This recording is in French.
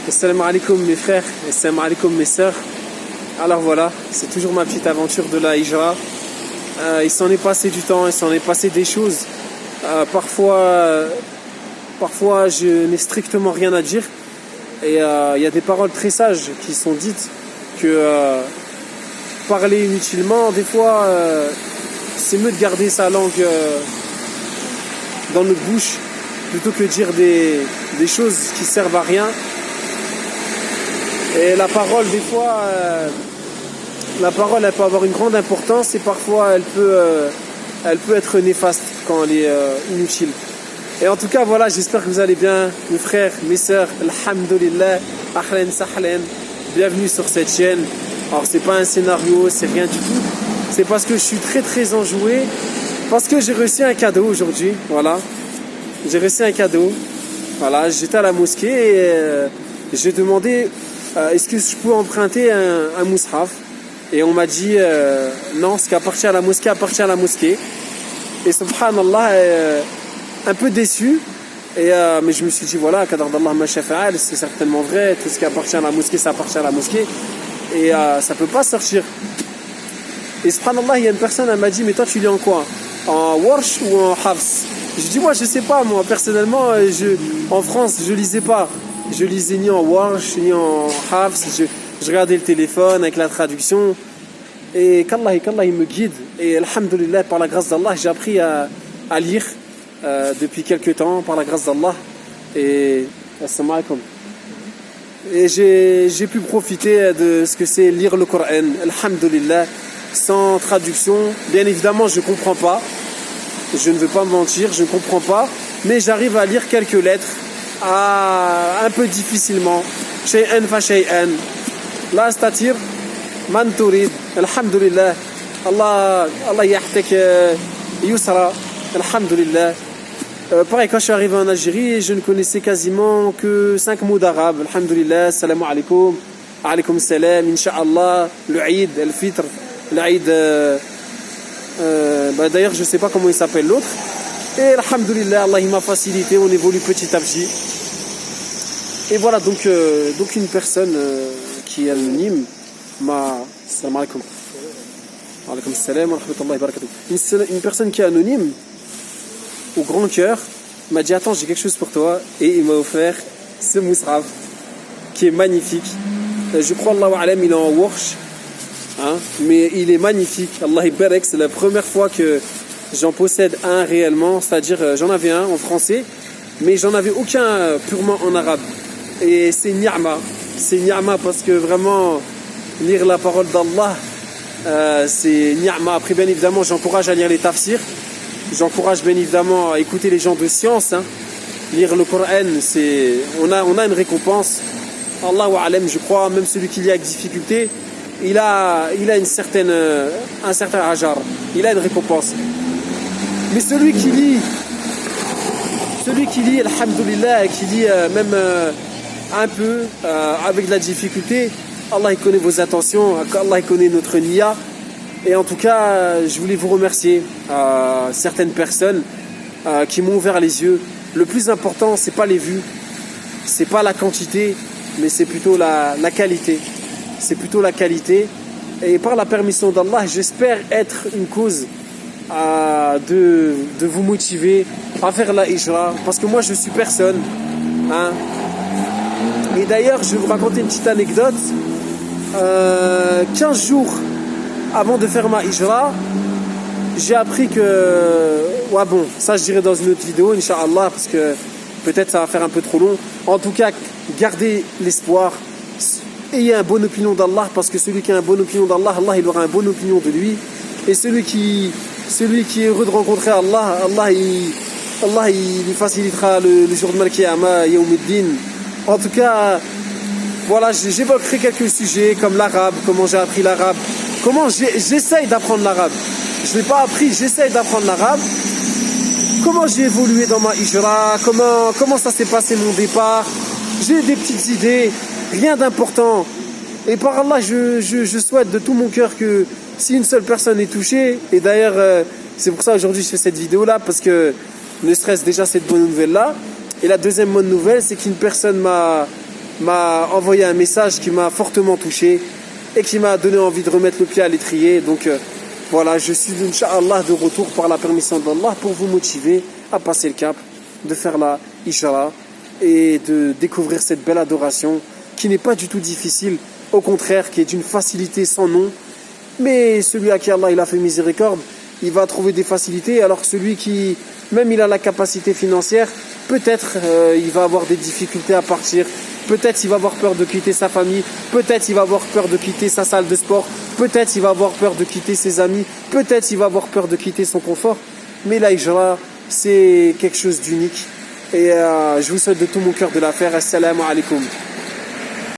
Assalamu alaikum mes frères, assalamu alaikum mes sœurs. Alors voilà, c'est toujours ma petite aventure de la hijra. Il s'en est passé du temps, il s'en est passé des choses. Parfois je n'ai strictement rien à dire. Et il y a des paroles très sages qui sont dites que parler inutilement, des fois, c'est mieux de garder sa langue dans notre bouche plutôt que dire des choses qui servent à rien. Et la parole, des fois, elle peut avoir une grande importance et parfois elle peut être néfaste quand elle est inutile. Et en tout cas, voilà, j'espère que vous allez bien, mes frères, mes sœurs. Alhamdulillah, ahlan sahlan. Bienvenue sur cette chaîne. Alors, c'est pas un scénario, c'est rien du tout. C'est parce que je suis très très enjoué. Parce que j'ai reçu un cadeau aujourd'hui. Voilà. J'ai reçu un cadeau. Voilà, j'étais à la mosquée et j'ai demandé est-ce que je peux emprunter un mushaf. Et on m'a dit non, ce qui appartient à la mosquée appartient à la mosquée. Et subhanallah, un peu déçu. Mais je me suis dit voilà, qadar d'Allah ma shafa'al, c'est certainement vrai. Tout ce qui appartient à la mosquée, ça appartient à la mosquée. Et ça peut pas sortir. Et subhanallah, il y a une personne, elle m'a dit mais toi tu lis en quoi? En warsh ou en hafs? Je dis moi je sais pas, moi personnellement en France je lisais pas. Je lisais ni en warsh ni en hafs. Je regardais le téléphone avec la traduction. Et qu'Allah il me guide. Et alhamdulillah, par la grâce d'Allah, j'ai appris à lire depuis quelques temps, par la grâce d'Allah. Et assalamu alaikum. Et j'ai pu profiter de ce que c'est lire le Coran, alhamdulillah, sans traduction. Bien évidemment, je ne comprends pas. Je ne veux pas mentir, je ne comprends pas. Mais j'arrive à lire quelques lettres un peu difficilement. Shay'an fa shay'an. La astatir man turid. Alhamdulillah. Allah yahtek yusra. Alhamdulillah. Pareil, quand je suis arrivé en Algérie, je ne connaissais quasiment que 5 mots d'arabe. Alhamdulillah, salam alaikum, alaikum salam, incha'Allah, le Eid, le Fitr, l'Eid. D'ailleurs, je ne sais pas comment il s'appelle l'autre. Et alhamdulillah, Allah il m'a facilité, on évolue petit à petit. Et voilà, donc une personne qui est anonyme m'a. Salam alaikum. Alaikum salam wa rahmatullahi wa barakatuh. Une personne qui est anonyme, au grand cœur, m'a dit attends, j'ai quelque chose pour toi, et il m'a offert ce mushaf qui est magnifique. Je crois Allahu alam, il est en warsh, hein, mais il est magnifique. Allah ibarak, c'est la première fois que j'en possède un réellement, c'est-à-dire j'en avais un en français, mais j'en avais aucun purement en arabe. Et c'est ni'ma parce que vraiment lire la parole d'Allah, c'est ni'ma. Après bien évidemment, j'encourage à lire les tafsirs. J'encourage bien évidemment à écouter les gens de science. Hein. Lire le Coran, on a une récompense. Allahu a'lam, je crois, même celui qui lit avec difficulté, il a un certain ajar. Il a une récompense. Mais celui qui lit, alhamdulillah, qui lit même un peu avec de la difficulté, Allah il connaît vos intentions, Allah il connaît notre niya. Et en tout cas, je voulais vous remercier certaines personnes qui m'ont ouvert les yeux. Le plus important, c'est pas les vues, c'est pas la quantité, mais c'est plutôt la qualité. C'est plutôt la qualité. Et par la permission d'Allah, j'espère être une cause de vous motiver à faire la hijra. Parce que moi, je suis personne. Hein. Et d'ailleurs, je vais vous raconter une petite anecdote. 15 jours avant de faire ma hijra, j'ai appris que... Ouais bon, ça je dirai dans une autre vidéo, incha'Allah, parce que peut-être ça va faire un peu trop long. En tout cas, gardez l'espoir. Ayez une bonne opinion d'Allah, parce que celui qui a une bonne opinion d'Allah, Allah il aura une bonne opinion de lui. Et celui qui est heureux de rencontrer Allah, Allah il lui facilitera le jour de Mal-Qiyamah, Yawmuddin. En tout cas, voilà, j'évoquerai quelques sujets comme l'arabe, comment j'ai appris l'arabe, comment j'essaye d'apprendre l'arabe. Je ne l'ai pas appris, j'essaye d'apprendre l'arabe. Comment j'ai évolué dans ma hijra, comment ça s'est passé mon départ. J'ai des petites idées, rien d'important. Et par Allah, je souhaite de tout mon cœur que si une seule personne est touchée, et d'ailleurs, c'est pour ça aujourd'hui je fais cette vidéo-là, parce que ne serait-ce déjà cette bonne nouvelle-là. Et la deuxième bonne nouvelle, c'est qu'une personne m'a m'a envoyé un message qui m'a fortement touché et qui m'a donné envie de remettre le pied à l'étrier. Donc voilà, je suis Inch'Allah de retour par la permission d'Allah pour vous motiver à passer le cap, de faire la hijra et de découvrir cette belle adoration qui n'est pas du tout difficile, au contraire, qui est d'une facilité sans nom. Mais celui à qui Allah il a fait miséricorde, il va trouver des facilités, alors que celui qui, même il a la capacité financière, peut-être il va avoir des difficultés à partir, peut-être il va avoir peur de quitter sa famille, peut-être il va avoir peur de quitter sa salle de sport, peut-être il va avoir peur de quitter ses amis, peut-être il va avoir peur de quitter son confort. Mais la hijra, c'est quelque chose d'unique. Et je vous souhaite de tout mon cœur de la faire. Assalamu alaikum.